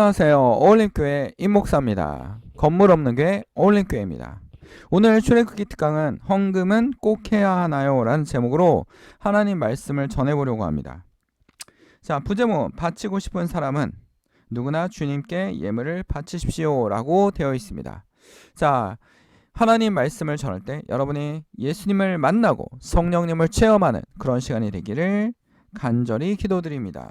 안녕하세요. 어울림교회 임목사입니다. 건물 없는 교회 어울림교회입니다. 오늘 출애굽기 특강은 헌금은 꼭 해야 하나요? 라는 제목으로 하나님 말씀을 전해보려고 합니다. 자, 부제목 바치고 싶은 사람은 누구나 주님께 예물을 바치십시오 라고 되어 있습니다. 자, 하나님 말씀을 전할 때 여러분이 예수님을 만나고 성령님을 체험하는 그런 시간이 되기를 간절히 기도드립니다.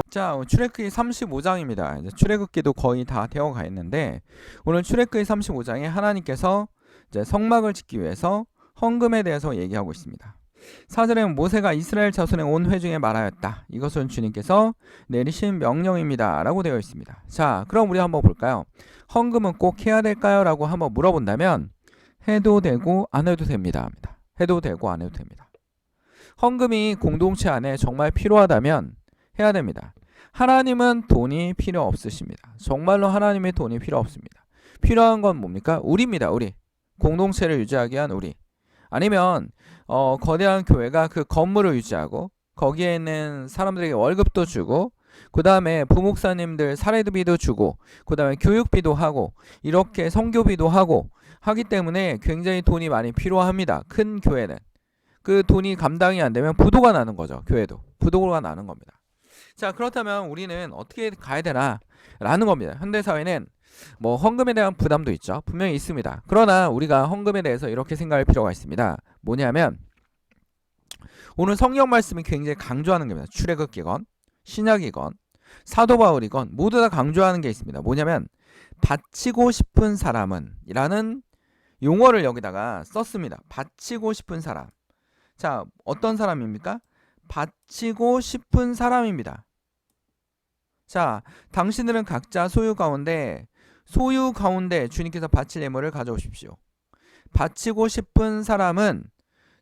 자, 출애굽기 35장입니다. 이제 출애굽기도 거의 다 되어 가 있는데 오늘 출애굽기 35장에 하나님께서 이제 성막을 짓기 위해서 헌금에 대해서 얘기하고 있습니다. 4절에 모세가 이스라엘 자손의 온 회중에 말하였다. 이것은 주님께서 내리신 명령입니다. 라고 되어 있습니다. 자, 그럼 우리 한번 볼까요? 헌금은 꼭 해야 될까요? 라고 한번 물어본다면 해도 되고 안 해도 됩니다. 해도 되고 안 해도 됩니다. 헌금이 공동체 안에 정말 필요하다면 해야 됩니다. 하나님은 돈이 필요 없으십니다. 정말로 하나님의 돈이 필요 없습니다. 필요한 건 뭡니까? 우리입니다. 우리. 공동체를 유지하기 위한 우리. 아니면 거대한 교회가 그 건물을 유지하고 거기에 있는 사람들에게 월급도 주고 그 다음에 부목사님들 사례비도 주고 그 다음에 교육비도 하고 이렇게 선교비도 하고 하기 때문에 굉장히 돈이 많이 필요합니다. 큰 교회는. 그 돈이 감당이 안 되면 부도가 나는 거죠. 교회도. 부도가 나는 겁니다. 자, 그렇다면 우리는 어떻게 가야 되나 라는 겁니다. 현대사회는 뭐 헌금에 대한 부담도 있죠. 분명히 있습니다. 그러나 우리가 헌금에 대해서 이렇게 생각할 필요가 있습니다. 뭐냐면 오늘 성경 말씀이 굉장히 강조하는 겁니다. 출애굽기건 신약이건 사도 바울이건 모두 다 강조하는 게 있습니다. 뭐냐면 바치고 싶은 사람은 이라는 용어를 여기다가 썼습니다. 바치고 싶은 사람. 자, 어떤 사람입니까? 바치고 싶은 사람입니다. 자, 당신들은 각자 소유 가운데 주님께서 바칠 예물을 가져오십시오. 바치고 싶은 사람은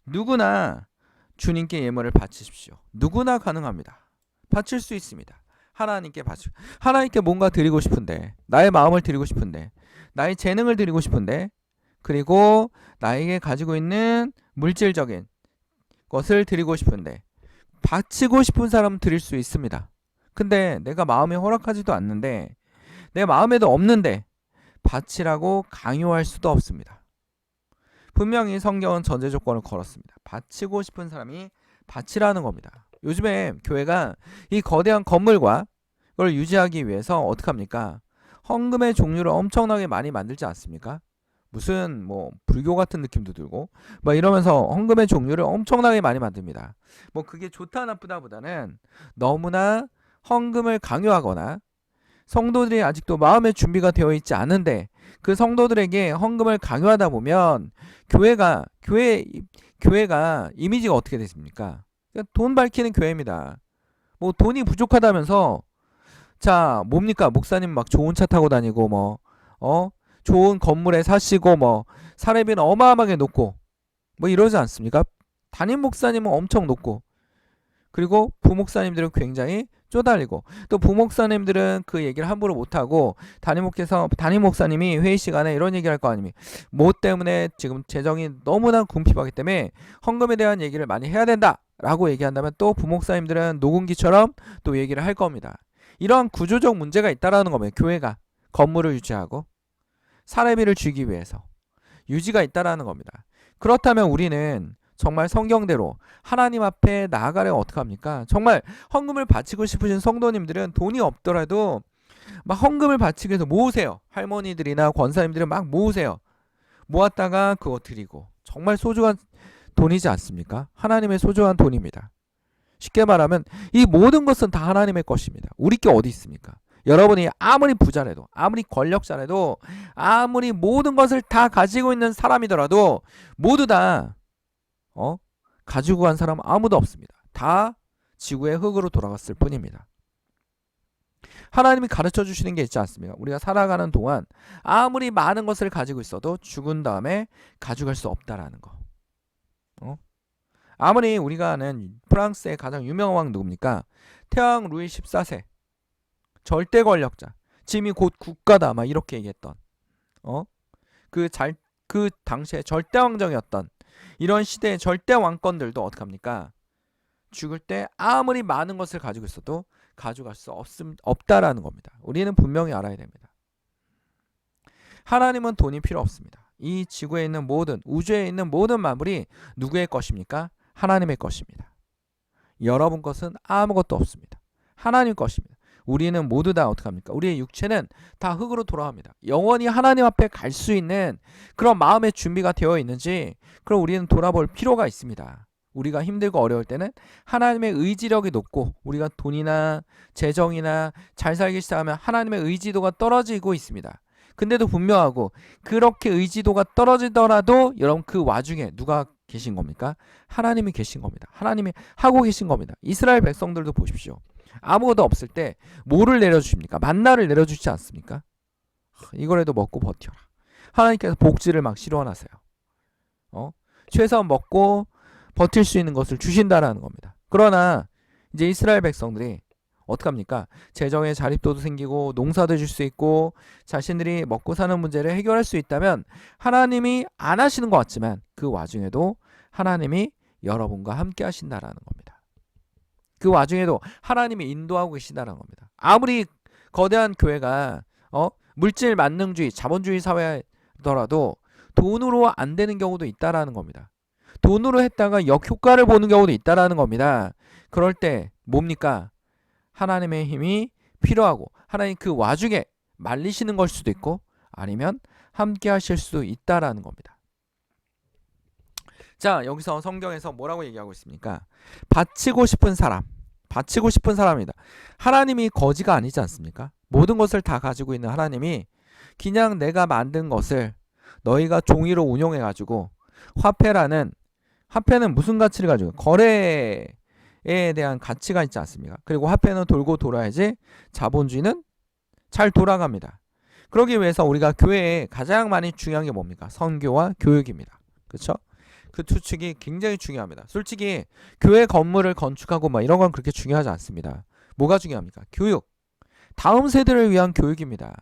누구나 주님께 예물을 바치십시오. 누구나 가능합니다. 바칠 수 있습니다. 하나님께 뭔가 드리고 싶은데, 나의 마음을 드리고 싶은데, 나의 재능을 드리고 싶은데, 그리고 나에게 가지고 있는 물질적인 것을 드리고 싶은데 바치고 싶은 사람은 드릴 수 있습니다. 근데 내가 마음에 허락하지도 않는데 내 마음에도 없는데 바치라고 강요할 수도 없습니다. 분명히 성경은 전제 조건을 걸었습니다. 바치고 싶은 사람이 바치라는 겁니다. 요즘에 교회가 이 거대한 건물과 그걸 유지하기 위해서 어떻게 합니까? 헌금의 종류를 엄청나게 많이 만들지 않습니까? 무슨 뭐 불교 같은 느낌도 들고 막 이러면서 헌금의 종류를 엄청나게 많이 만듭니다. 뭐 그게 좋다 나쁘다 보다는 너무나 헌금을 강요하거나 성도들이 아직도 마음의 준비가 되어 있지 않은데 그 성도들에게 헌금을 강요하다 보면 교회가 이미지가 어떻게 됐습니까? 돈 밝히는 교회입니다. 뭐 돈이 부족하다면서 자 뭡니까? 목사님 막 좋은 차 타고 다니고 좋은 건물에 사시고 사례비는 어마어마하게 높고 이러지 않습니까? 담임 목사님은 엄청 높고 그리고 부목사님들은 굉장히 쪼달리고 또 부목사님들은 그 얘기를 함부로 못하고 담임 목사님이 회의 시간에 이런 얘기를 할 거 아닙니까? 뭐 때문에 지금 재정이 너무나 궁핍하기 때문에 헌금에 대한 얘기를 많이 해야 된다 라고 얘기한다면 또 부목사님들은 녹음기처럼 또 얘기를 할 겁니다. 이러한 구조적 문제가 있다라는 겁니다. 교회가 건물을 유지하고 사례비를 주기 위해서 유지가 있다라는 겁니다. 그렇다면 우리는 정말 성경대로 하나님 앞에 나아가려면 어떻게 합니까? 정말 헌금을 바치고 싶으신 성도님들은 돈이 없더라도 막 헌금을 바치기 위해서 모으세요. 할머니들이나 권사님들은 막 모으세요. 모았다가 그거 드리고 정말 소중한 돈이지 않습니까? 하나님의 소중한 돈입니다. 쉽게 말하면 이 모든 것은 다 하나님의 것입니다. 우리 게 어디 있습니까? 여러분이 아무리 부자라도 아무리 권력자라도 아무리 모든 것을 다 가지고 있는 사람이더라도 모두 다 가지고 간 사람 아무도 없습니다. 다 지구의 흙으로 돌아갔을 뿐입니다. 하나님이 가르쳐 주시는 게 있지 않습니까? 우리가 살아가는 동안 아무리 많은 것을 가지고 있어도 죽은 다음에 가져갈 수 없다라는 거. 아무리 우리가 아는 프랑스의 가장 유명한 왕 누굽니까? 태왕 루이 14세. 절대 권력자. 짐이 곧 국가다. 막 이렇게 얘기했던. 그 당시에 절대 왕정이었던 이런 시대의 절대 왕권들도 어떡합니까? 죽을 때 아무리 많은 것을 가지고 있어도 가져갈 수 없다라는 겁니다. 우리는 분명히 알아야 됩니다. 하나님은 돈이 필요 없습니다. 이 지구에 있는 모든, 우주에 있는 모든 만물이 누구의 것입니까? 하나님의 것입니다. 여러분 것은 아무것도 없습니다. 하나님 것입니다. 우리는 모두 다 어떡합니까? 우리의 육체는 다 흙으로 돌아갑니다. 영원히 하나님 앞에 갈 수 있는 그런 마음의 준비가 되어 있는지, 그럼 우리는 돌아볼 필요가 있습니다. 우리가 힘들고 어려울 때는 하나님의 의지력이 높고, 우리가 돈이나 재정이나 잘 살기 시작하면 하나님의 의지도가 떨어지고 있습니다. 근데도 분명하고, 그렇게 의지도가 떨어지더라도 여러분 그 와중에 누가 계신 겁니까? 하나님이 계신 겁니다. 하나님이 하고 계신 겁니다. 이스라엘 백성들도 보십시오. 아무것도 없을 때 뭐를 내려주십니까? 만나를 내려주지 않습니까? 이거라도 먹고 버텨라. 하나님께서 복지를 막 실현하세요. 최소한 먹고 버틸 수 있는 것을 주신다라는 겁니다. 그러나 이제 이스라엘 백성들이 어떡합니까? 재정의 자립도도 생기고 농사도 줄 수 있고 자신들이 먹고 사는 문제를 해결할 수 있다면 하나님이 안 하시는 것 같지만 그 와중에도 하나님이 여러분과 함께 하신다라는 겁니다. 그 와중에도 하나님이 인도하고 계신다는 겁니다. 아무리 거대한 교회가 물질 만능주의, 자본주의 사회더라도 돈으로 안 되는 경우도 있다라는 겁니다. 돈으로 했다가 역효과를 보는 경우도 있다라는 겁니다. 그럴 때 뭡니까? 하나님의 힘이 필요하고 하나님 그 와중에 말리시는 걸 수도 있고 아니면 함께 하실 수도 있다라는 겁니다. 자, 여기서 성경에서 뭐라고 얘기하고 있습니까? 바치고 싶은 사람이다. 하나님이 거지가 아니지 않습니까? 모든 것을 다 가지고 있는 하나님이 그냥 내가 만든 것을 너희가 종이로 운용해가지고 화폐는 무슨 가치를 가지고 거래에 대한 가치가 있지 않습니까? 그리고 화폐는 돌고 돌아야지 자본주의는 잘 돌아갑니다. 그러기 위해서 우리가 교회에 가장 많이 중요한 게 뭡니까? 선교와 교육입니다. 그렇죠? 그 두 축이 굉장히 중요합니다. 솔직히 교회 건물을 건축하고 막 이런 건 그렇게 중요하지 않습니다. 뭐가 중요합니까? 교육. 다음 세대를 위한 교육입니다.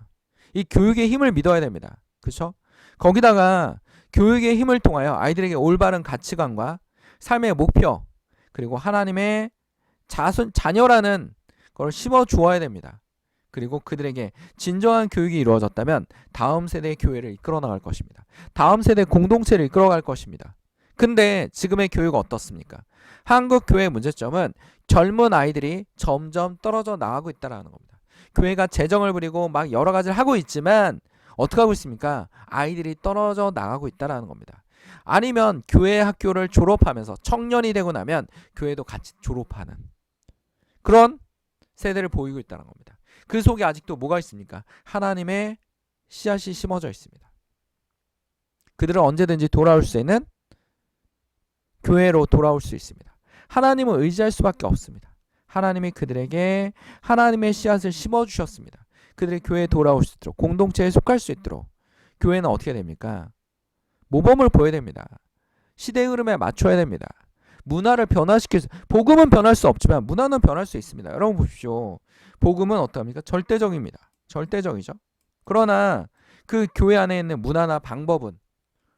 이 교육의 힘을 믿어야 됩니다. 그렇죠? 거기다가 교육의 힘을 통하여 아이들에게 올바른 가치관과 삶의 목표, 그리고 하나님의 자녀라는 걸 심어 주어야 됩니다. 그리고 그들에게 진정한 교육이 이루어졌다면 다음 세대의 교회를 이끌어 나갈 것입니다. 다음 세대 공동체를 이끌어 갈 것입니다. 근데 지금의 교육은 어떻습니까? 한국 교회의 문제점은 젊은 아이들이 점점 떨어져 나가고 있다는 겁니다. 교회가 재정을 부리고 막 여러 가지를 하고 있지만 어떻게 하고 있습니까? 아이들이 떨어져 나가고 있다는 겁니다. 아니면 교회 학교를 졸업하면서 청년이 되고 나면 교회도 같이 졸업하는 그런 세대를 보이고 있다는 겁니다. 그 속에 아직도 뭐가 있습니까? 하나님의 씨앗이 심어져 있습니다. 그들은 언제든지 돌아올 수 있는 교회로 돌아올 수 있습니다. 하나님을 의지할 수밖에 없습니다. 하나님이 그들에게 하나님의 씨앗을 심어주셨습니다. 그들이 교회에 돌아올 수 있도록, 공동체에 속할 수 있도록. 교회는 어떻게 됩니까? 모범을 보여야 됩니다. 시대의 흐름에 맞춰야 됩니다. 문화를 복음은 변할 수 없지만 문화는 변할 수 있습니다. 여러분 보십시오. 복음은 어떡합니까? 절대적입니다. 절대적이죠. 그러나 그 교회 안에 있는 문화나 방법은,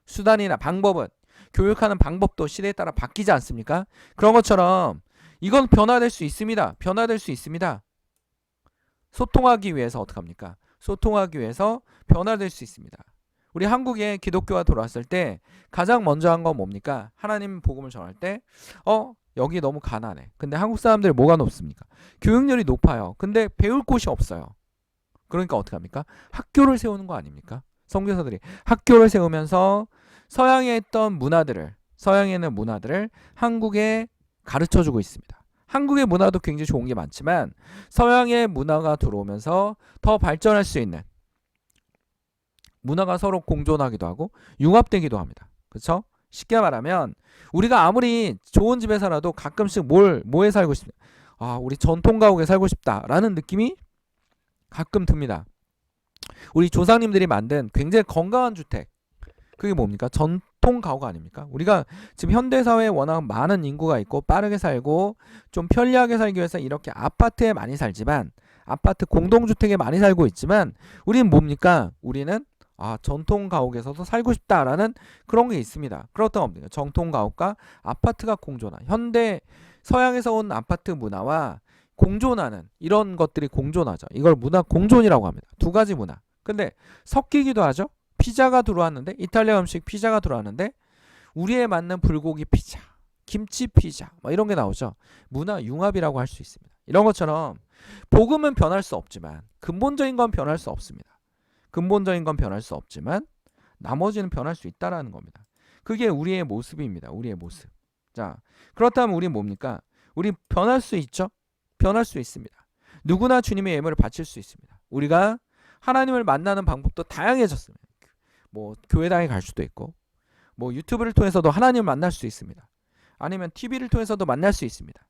수단이나 방법은, 교육하는 방법도 시대에 따라 바뀌지 않습니까? 그런 것처럼 이건 변화될 수 있습니다. 변화될 수 있습니다. 소통하기 위해서 어떡합니까? 소통하기 위해서 변화될 수 있습니다. 우리 한국에 기독교가 들어왔을 때 가장 먼저 한 건 뭡니까? 하나님 복음을 전할 때 여기 너무 가난해. 근데 한국 사람들이 뭐가 높습니까? 교육열이 높아요. 근데 배울 곳이 없어요. 그러니까 어떡합니까? 학교를 세우는 거 아닙니까? 선교사들이 학교를 세우면서 서양에 있는 문화들을 한국에 가르쳐주고 있습니다. 한국의 문화도 굉장히 좋은 게 많지만 서양의 문화가 들어오면서 더 발전할 수 있는, 문화가 서로 공존하기도 하고 융합되기도 합니다. 그렇죠? 쉽게 말하면 우리가 아무리 좋은 집에 살아도 가끔씩 뭐에 살고 싶냐? 우리 전통 가옥에 살고 싶다라는 느낌이 가끔 듭니다. 우리 조상님들이 만든 굉장히 건강한 주택, 그게 뭡니까? 전통 가구가 아닙니까? 우리가 지금 현대사회에 워낙 많은 인구가 있고 빠르게 살고 좀 편리하게 살기 위해서 이렇게 아파트에 많이 살지만, 아파트 공동주택에 많이 살고 있지만, 우리는 뭡니까? 우리는 전통 가옥에서도 살고 싶다라는 그런 게 있습니다. 그렇다고 합니다. 전통 가옥과 아파트가 공존한, 현대 서양에서 온 아파트 문화와 공존하는, 이런 것들이 공존하죠. 이걸 문화 공존이라고 합니다. 두 가지 문화. 근데 섞이기도 하죠. 피자가 들어왔는데, 이탈리아 음식 피자가 들어왔는데 우리에 맞는 불고기 피자, 김치 피자 뭐 이런 게 나오죠. 문화 융합이라고 할 수 있습니다. 이런 것처럼 복음은 변할 수 없지만, 근본적인 건 변할 수 없습니다. 근본적인 건 변할 수 없지만 나머지는 변할 수 있다라는 겁니다. 그게 우리의 모습입니다. 우리의 모습. 자, 그렇다면 우리 뭡니까? 우리 변할 수 있죠? 변할 수 있습니다. 누구나 주님의 예물을 바칠 수 있습니다. 우리가 하나님을 만나는 방법도 다양해졌습니다. 뭐 교회당에 갈 수도 있고, 뭐 유튜브를 통해서도 하나님을 만날 수 있습니다. 아니면 TV를 통해서도 만날 수 있습니다.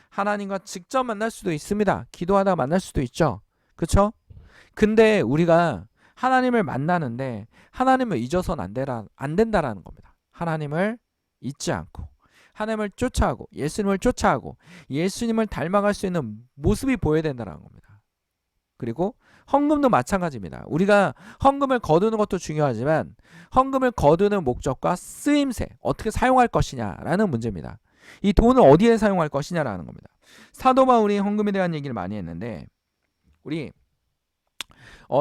하나님과 직접 만날 수도 있습니다. 기도하다 만날 수도 있죠. 그렇죠? 근데 우리가 하나님을 만나는데 하나님을 잊어서는 안 된다라는 겁니다. 하나님을 잊지 않고, 하나님을 쫓아가고, 예수님을 쫓아가고, 예수님을 닮아갈 수 있는 모습이 보여야 된다는 겁니다. 그리고 헌금도 마찬가지입니다. 우리가 헌금을 거두는 것도 중요하지만, 헌금을 거두는 목적과 쓰임새, 어떻게 사용할 것이냐라는 문제입니다. 이 돈을 어디에 사용할 것이냐라는 겁니다. 사도 바울이 헌금에 대한 얘기를 많이 했는데, 우리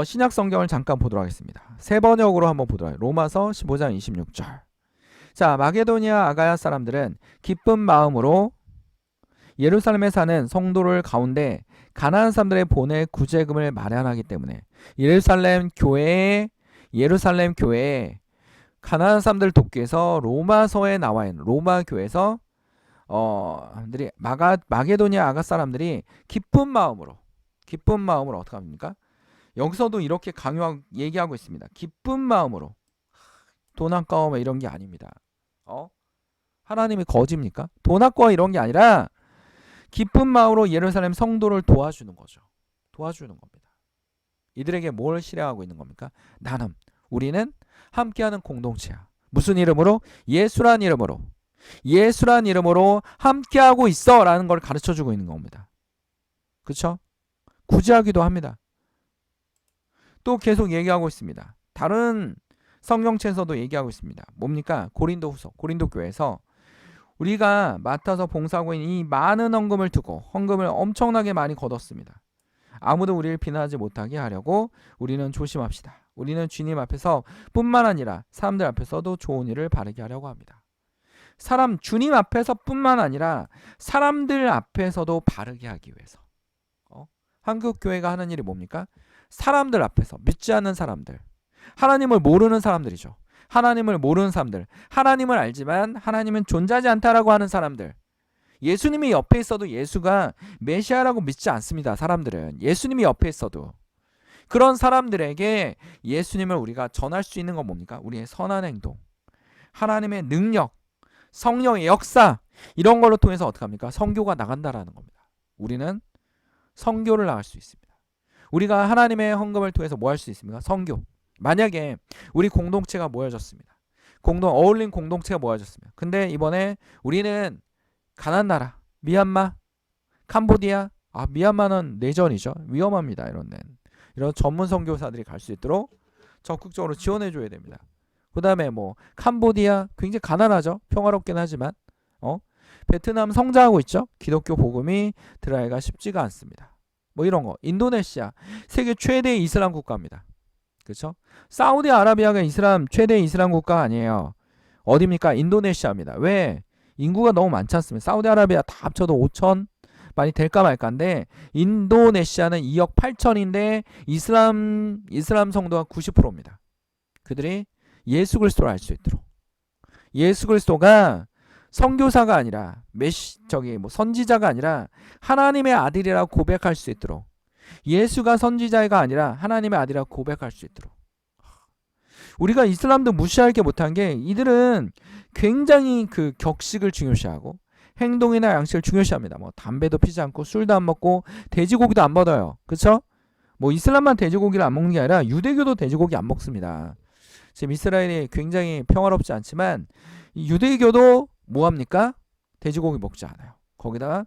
신약 성경을 잠깐 보도록 하겠습니다. 세 번역으로 한번 보도록 하겠습니다. 로마서 15장 26절. 자, 마게도니아 아가야 사람들은 기쁜 마음으로 예루살렘에 사는 성도를 가운데 가난한 사람들의 보낼 구제금을 마련하기 때문에, 예루살렘 교회에 가난한 사람들을 돕기 위해서 로마서에 나와 있는 로마 교회에서 마게도니아 아가 사람들이 기쁜 마음으로 어떻게 합니까? 여기서도 이렇게 얘기하고 있습니다. 기쁜 마음으로. 돈 아까워 이런 게 아닙니다. 하나님이 거짓입니까? 돈 아까워 이런 게 아니라 기쁜 마음으로 예루살렘 성도를 도와주는 거죠. 도와주는 겁니다. 이들에게 뭘 실행하고 있는 겁니까? 우리는 함께하는 공동체야. 무슨 이름으로? 예수란 이름으로 함께하고 있어 라는 걸 가르쳐주고 있는 겁니다. 그렇죠? 구제하기도 합니다. 또 계속 얘기하고 있습니다. 다른 성경책에서도 얘기하고 있습니다. 뭡니까? 고린도 교회에서 우리가 맡아서 봉사하고 있는 이 많은 헌금을 두고 헌금을 엄청나게 많이 거뒀습니다. 아무도 우리를 비난하지 못하게 하려고 우리는 조심합시다. 우리는 주님 앞에서 뿐만 아니라 사람들 앞에서도 좋은 일을 바르게 하려고 합니다. 주님 앞에서 뿐만 아니라 사람들 앞에서도 바르게 하기 위해서. 한국 교회가 하는 일이 뭡니까? 사람들 앞에서, 믿지 않는 사람들, 하나님을 모르는 사람들이죠. 하나님을 모르는 사람들, 하나님을 알지만 하나님은 존재하지 않다라고 하는 사람들, 예수님이 옆에 있어도 예수가 메시아라고 믿지 않습니다. 사람들은 예수님이 옆에 있어도. 그런 사람들에게 예수님을 우리가 전할 수 있는 건 뭡니까? 우리의 선한 행동, 하나님의 능력, 성령의 역사, 이런 걸로 통해서 어떻게 합니까? 선교가 나간다라는 겁니다. 우리는 선교를 나갈 수 있습니다. 우리가 하나님의 헌금을 통해서 뭐 할 수 있습니까? 선교. 만약에 우리 공동체가 모여졌습니다. 어울린 공동체가 모여졌습니다. 근데 이번에 우리는 가난한 나라, 미얀마, 캄보디아, 미얀마는 내전이죠. 위험합니다. 이런 전문 선교사들이 갈 수 있도록 적극적으로 지원해 줘야 됩니다. 그 다음에 캄보디아 굉장히 가난하죠. 평화롭긴 하지만 베트남 성장하고 있죠. 기독교 복음이 들어가기가 쉽지가 않습니다. 이런 거. 인도네시아 세계 최대 이슬람 국가입니다. 그렇죠? 사우디아라비아가 최대 이슬람 국가가 아니에요. 어디입니까? 인도네시아입니다. 왜? 인구가 너무 많지 않습니까? 사우디아라비아 다 합쳐도 5천 많이 될까 말까인데, 인도네시아는 2억 8천인데 이슬람 성도가 90%입니다. 그들이 예수 그리스도를 알 수 있도록, 예수 그리스도가 선교사가 아니라 선지자가 아니라 하나님의 아들이라고 고백할 수 있도록, 예수가 선지자가 아니라 하나님의 아들이라고 고백할 수 있도록. 우리가 이슬람도 무시할 게 못한 게, 이들은 굉장히 그 격식을 중요시하고 행동이나 양식을 중요시합니다. 담배도 피지 않고 술도 안 먹고 돼지고기도 안 받아요. 그렇죠? 뭐 이슬람만 돼지고기를 안 먹는 게 아니라 유대교도 돼지고기 안 먹습니다. 지금 이스라엘이 굉장히 평화롭지 않지만 이 유대교도 뭐합니까? 돼지고기 먹지 않아요. 거기다가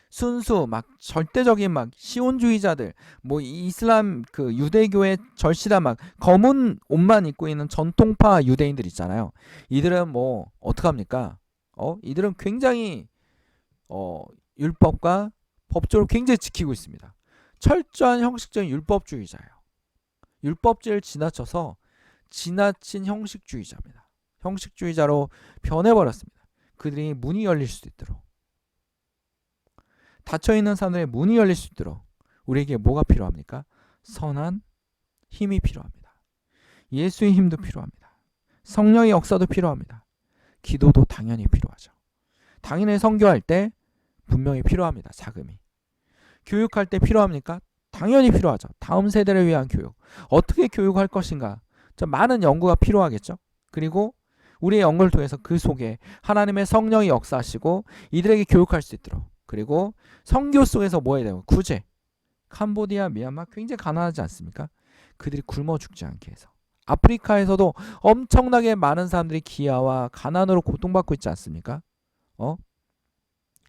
순수 막 절대적인 막 시온주의자들, 뭐 이슬람 그 유대교의 절실한 막 검은 옷만 입고 있는 전통파 유대인들 있잖아요. 이들은 뭐 어떡합니까? 이들은 굉장히 율법과 법조를 굉장히 지키고 있습니다. 철저한 형식적인 율법주의자예요. 율법주의를 지나쳐서 지나친 형식주의자입니다. 형식주의자로 변해버렸습니다. 그들이 문이 열릴 수 있도록, 닫혀있는 사람들의 문이 열릴 수 있도록 우리에게 뭐가 필요합니까? 선한 힘이 필요합니다. 예수의 힘도 필요합니다. 성령의 역사도 필요합니다. 기도도 당연히 필요하죠. 당연히 선교할 때 분명히 필요합니다. 자금이. 교육할 때 필요합니까? 당연히 필요하죠. 다음 세대를 위한 교육. 어떻게 교육할 것인가? 좀 많은 연구가 필요하겠죠. 그리고 우리의 연구를 통해서 그 속에 하나님의 성령이 역사하시고 이들에게 교육할 수 있도록, 그리고 선교 속에서 뭐 해야 되고, 구제. 캄보디아, 미얀마 굉장히 가난하지 않습니까? 그들이 굶어 죽지 않게 해서. 아프리카에서도 엄청나게 많은 사람들이 기아와 가난으로 고통받고 있지 않습니까?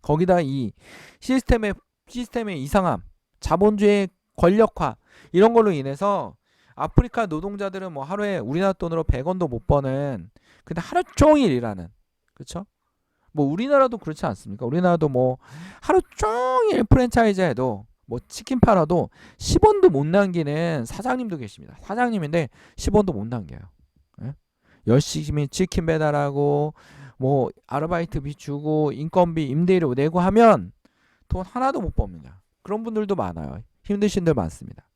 거기다 이 시스템의 이상함, 자본주의 권력화, 이런 걸로 인해서 아프리카 노동자들은 뭐 하루에 우리나라 돈으로 100원도 못 버는, 근데 하루 종일 일하는, 그렇죠? 뭐 우리나라도 그렇지 않습니까? 우리나라도 뭐 하루 종일 프랜차이즈 해도 뭐 치킨 팔아도 10원도 못 남기는 사장님도 계십니다. 사장님인데 10원도 못 남겨요. 예? 열심히 치킨 배달하고 뭐 아르바이트비 주고 인건비 임대료 내고 하면 돈 하나도 못 법니다. 그런 분들도 많아요. 힘드신 분들 많습니다.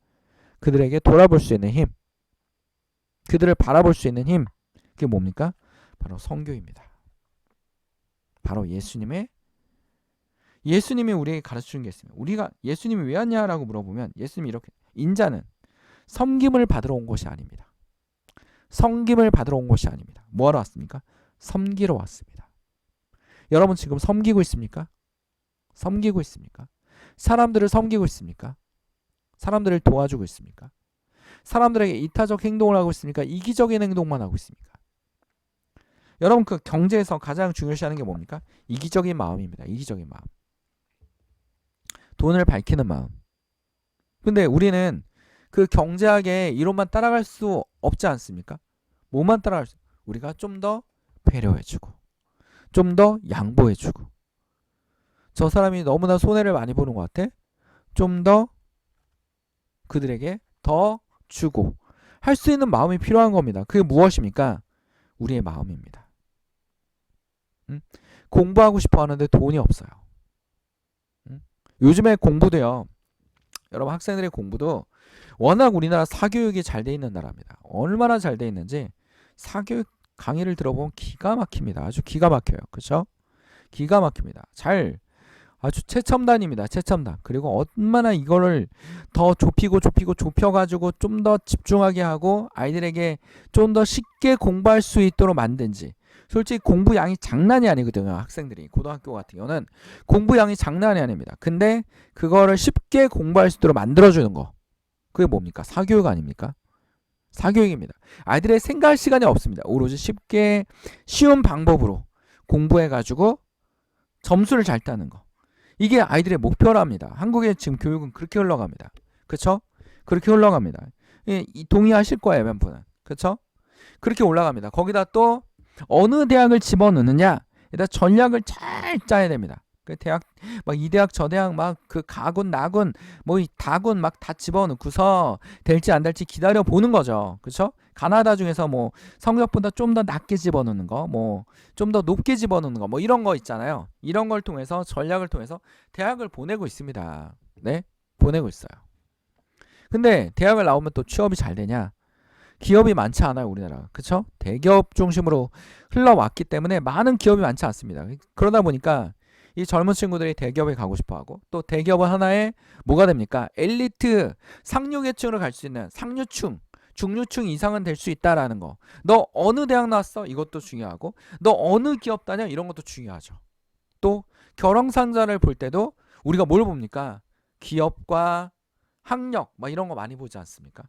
그들에게 돌아볼 수 있는 힘, 그들을 바라볼 수 있는 힘, 그게 뭡니까? 바로 선교입니다. 바로 예수님이 우리에게 가르쳐준 게 있습니다. 우리가 예수님이 왜 왔냐라고 물어보면 예수님이 이렇게, 인자는 섬김을 받으러 온 것이 아닙니다. 섬김을 받으러 온 것이 아닙니다. 뭐하러 왔습니까? 섬기러 왔습니다. 여러분 지금 섬기고 있습니까? 섬기고 있습니까? 사람들을 섬기고 있습니까? 사람들을 도와주고 있습니까? 사람들에게 이타적 행동을 하고 있습니까? 이기적인 행동만 하고 있습니까? 여러분 그 경제에서 가장 중요시하는 게 뭡니까? 이기적인 마음입니다. 이기적인 마음. 돈을 밝히는 마음. 근데 우리는 그 경제학의 이론만 따라갈 수 없지 않습니까? 뭐만 따라갈 수? 우리가 좀 더 배려해주고, 좀 더 양보해주고, 저 사람이 너무나 손해를 많이 보는 것 같아? 좀 더 그들에게 더 주고 할 수 있는 마음이 필요한 겁니다. 그게 무엇입니까? 우리의 마음입니다. 공부하고 싶어 하는데 돈이 없어요. 요즘에 공부도요, 여러분 학생들의 공부도 워낙 우리나라 사교육이 잘 돼 있는 나라입니다. 얼마나 잘 돼 있는지 사교육 강의를 들어보면 기가 막힙니다. 아주 기가 막혀요. 그렇죠? 기가 막힙니다. 아주 최첨단입니다. 최첨단. 그리고 얼마나 이거를 더 좁혀가지고 좀 더 집중하게 하고 아이들에게 좀 더 쉽게 공부할 수 있도록 만든지. 솔직히 공부 양이 장난이 아니거든요. 학생들이. 고등학교 같은 경우는 공부 양이 장난이 아닙니다. 근데 그거를 쉽게 공부할 수 있도록 만들어주는 거. 그게 뭡니까? 사교육 아닙니까? 사교육입니다. 아이들의 생각할 시간이 없습니다. 오로지 쉽게 쉬운 방법으로 공부해가지고 점수를 잘 따는 거. 이게 아이들의 목표랍니다. 한국의 지금 교육은 그렇게 흘러갑니다. 그렇죠? 그렇게 흘러갑니다. 동의하실 거예요, 멤버는. 그렇죠? 그렇게 올라갑니다. 거기다 또 어느 대학을 집어넣느냐, 일단 전략을 잘 짜야 됩니다. 그 대학 막 이 대학 저 대학 막 그 가군 나군 뭐 다군 막 다 집어넣고서 될지 안 될지 기다려 보는 거죠. 그렇죠? 가나다 중에서 뭐 성적보다 좀 더 낮게 집어넣는 거, 뭐 좀 더 높게 집어넣는 거, 뭐 이런 거 있잖아요. 이런 걸 통해서 전략을 통해서 대학을 보내고 있습니다. 네, 보내고 있어요. 근데 대학을 나오면 또 취업이 잘 되냐? 기업이 많지 않아요, 우리나라. 그렇죠? 대기업 중심으로 흘러왔기 때문에 많은 기업이 많지 않습니다. 그러다 보니까 이 젊은 친구들이 대기업에 가고 싶어하고, 또 대기업은 하나의 뭐가 됩니까? 엘리트 상류계층으로 갈 수 있는 상류층, 중류층 이상은 될 수 있다라는 거. 너 어느 대학 나왔어? 이것도 중요하고, 너 어느 기업 다녀? 이런 것도 중요하죠. 또 결혼상자를 볼 때도 우리가 뭘 봅니까? 기업과 학력 막 이런 거 많이 보지 않습니까?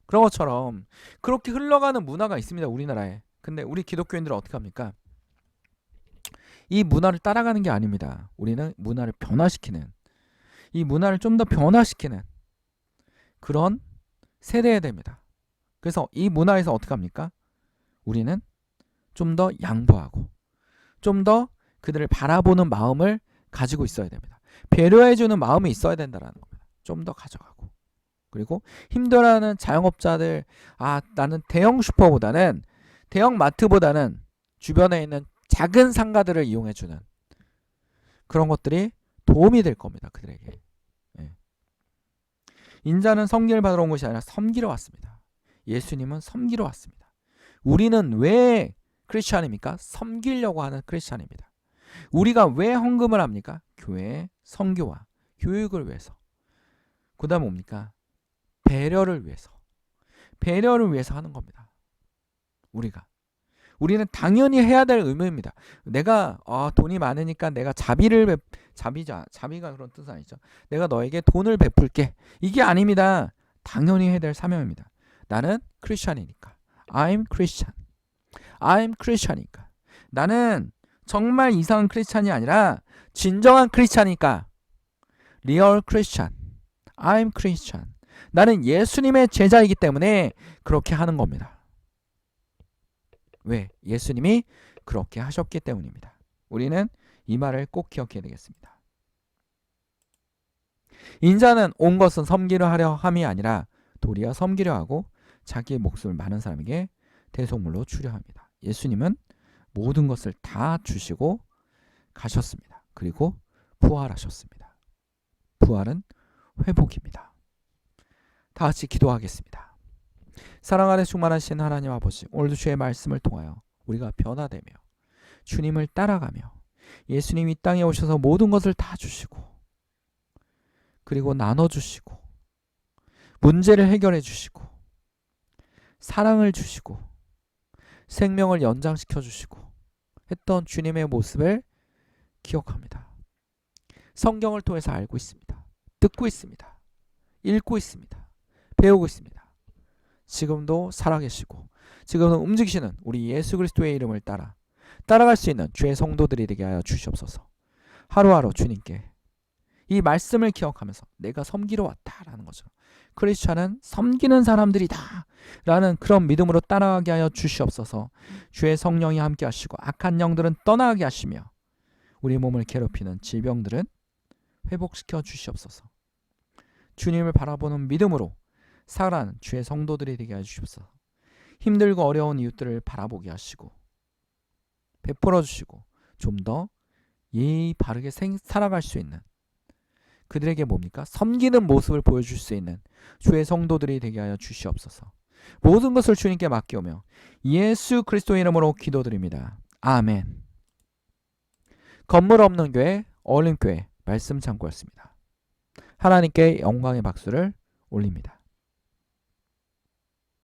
그런 것처럼 그렇게 흘러가는 문화가 있습니다, 우리나라에. 근데 우리 기독교인들은 어떻게 합니까? 이 문화를 따라가는 게 아닙니다. 우리는 문화를 변화시키는, 이 문화를 좀 더 변화시키는 그런 세대야 됩니다. 그래서 이 문화에서 어떻게 합니까? 우리는 좀 더 양보하고 좀 더 그들을 바라보는 마음을 가지고 있어야 됩니다. 배려해주는 마음이 있어야 된다는 겁니다. 좀 더 가져가고. 그리고 힘들어하는 자영업자들, 나는 대형 슈퍼보다는, 대형 마트보다는 주변에 있는 작은 상가들을 이용해주는 그런 것들이 도움이 될 겁니다, 그들에게. 예. 인자는 섬기를 받으러 온 것이 아니라 섬기러 왔습니다. 예수님은 섬기러 왔습니다. 우리는 왜 크리스찬입니까? 섬기려고 하는 크리스찬입니다. 우리가 왜 헌금을 합니까? 교회의 선교와 교육을 위해서. 그 다음 뭡니까? 배려를 위해서. 배려를 위해서 하는 겁니다. 우리는 당연히 해야 될 의무입니다. 내가 돈이 많으니까 내가 자비가 그런 뜻은 아니죠. 내가 너에게 돈을 베풀게. 이게 아닙니다. 당연히 해야 될 사명입니다. 나는 크리스찬이니까. I'm Christian이니까. 나는 정말 이상한 크리스찬이 아니라 진정한 크리스찬이니까. Real Christian. I'm Christian. 나는 예수님의 제자이기 때문에 그렇게 하는 겁니다. 왜? 예수님이 그렇게 하셨기 때문입니다. 우리는 이 말을 꼭 기억해야 되겠습니다. 인자는 온 것은 섬기려 하려 함이 아니라 도리어 섬기려 하고 자기의 목숨을 많은 사람에게 대속물로 주려 합니다. 예수님은 모든 것을 다 주시고 가셨습니다. 그리고 부활하셨습니다. 부활은 회복입니다. 다 같이 기도하겠습니다. 사랑 안에 충만하신 하나님 아버지, 오늘도 주의 말씀을 통하여 우리가 변화되며 주님을 따라가며 예수님이 이 땅에 오셔서 모든 것을 다 주시고 그리고 나눠주시고 문제를 해결해 주시고 사랑을 주시고 생명을 연장시켜 주시고 했던 주님의 모습을 기억합니다. 성경을 통해서 알고 있습니다. 듣고 있습니다. 읽고 있습니다. 배우고 있습니다. 지금도 살아계시고 지금은 움직이시는 우리 예수 그리스도의 이름을 따라갈 수 있는 주의 성도들이 되게 하여 주시옵소서. 하루하루 주님께 이 말씀을 기억하면서 내가 섬기러 왔다라는 거죠. 크리스찬은 섬기는 사람들이다 라는 그런 믿음으로 따라가게 하여 주시옵소서. 주의 성령이 함께 하시고 악한 영들은 떠나게 하시며 우리 몸을 괴롭히는 질병들은 회복시켜 주시옵소서. 주님을 바라보는 믿음으로 살아가는 주의 성도들이 되게 해주시옵소서. 힘들고 어려운 이웃들을 바라보게 하시고 베풀어 주시고 좀 더 예의 바르게 살아갈 수 있는 그들에게 뭡니까? 섬기는 모습을 보여줄 수 있는 주의 성도들이 되게 하여 주시옵소서. 모든 것을 주님께 맡기오며 예수 그리스도의 이름으로 기도드립니다. 아멘. 건물 없는 교회 어울림교회 말씀 창고였습니다. 하나님께 영광의 박수를 올립니다.